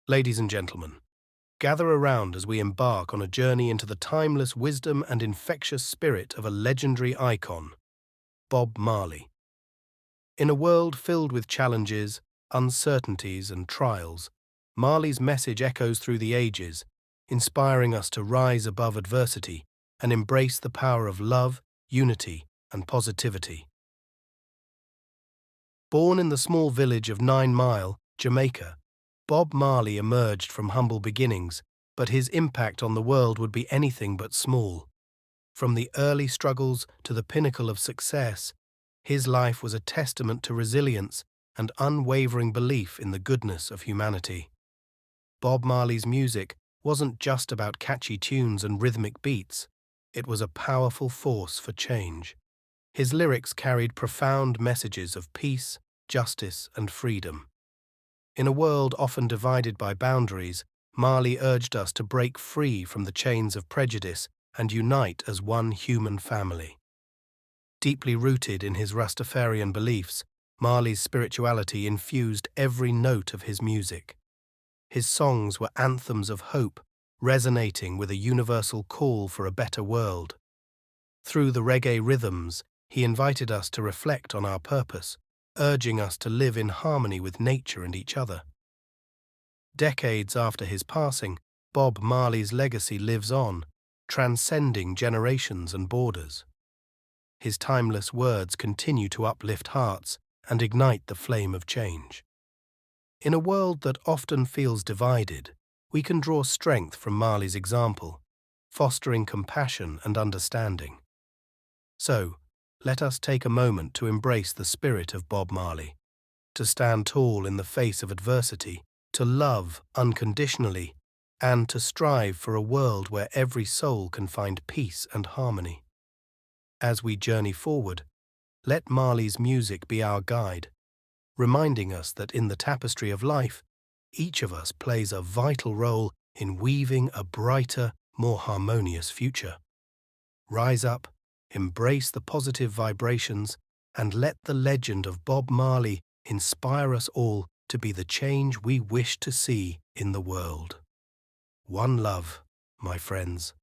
Ladies and gentlemen, gather around as we embark on a journey into the timeless wisdom and infectious spirit of a legendary icon, Bob Marley. In a world filled with challenges, uncertainties, and trials, Marley's message echoes through the ages, inspiring us to rise above adversity and embrace the power of love, unity, and positivity. Born in the small village of 9 Mile, Jamaica, Bob Marley emerged from humble beginnings, but his impact on the world would be anything but small. From the early struggles to the pinnacle of success, his life was a testament to resilience and unwavering belief in the goodness of humanity. Bob Marley's music wasn't just about catchy tunes and rhythmic beats, it was a powerful force for change. His lyrics carried profound messages of peace, justice, and freedom. In a world often divided by boundaries, Marley urged us to break free from the chains of prejudice and unite as one human family. Deeply rooted in his Rastafarian beliefs, Marley's spirituality infused every note of his music. His songs were anthems of hope, resonating with a universal call for a better world. Through the reggae rhythms, he invited us to reflect on our purpose, urging us to live in harmony with nature and each other. Decades after his passing, Bob Marley's legacy lives on, transcending generations and borders. His timeless words continue to uplift hearts and ignite the flame of change. In a world that often feels divided, we can draw strength from Marley's example, fostering compassion and understanding. So, let us take a moment to embrace the spirit of Bob Marley, to stand tall in the face of adversity, to love unconditionally, and to strive for a world where every soul can find peace and harmony. As we journey forward, let Marley's music be our guide, reminding us that in the tapestry of life, each of us plays a vital role in weaving a brighter, more harmonious future. Rise up, embrace the positive vibrations, and let the legend of Bob Marley inspire us all to be the change we wish to see in the world. One love, my friends.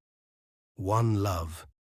One love.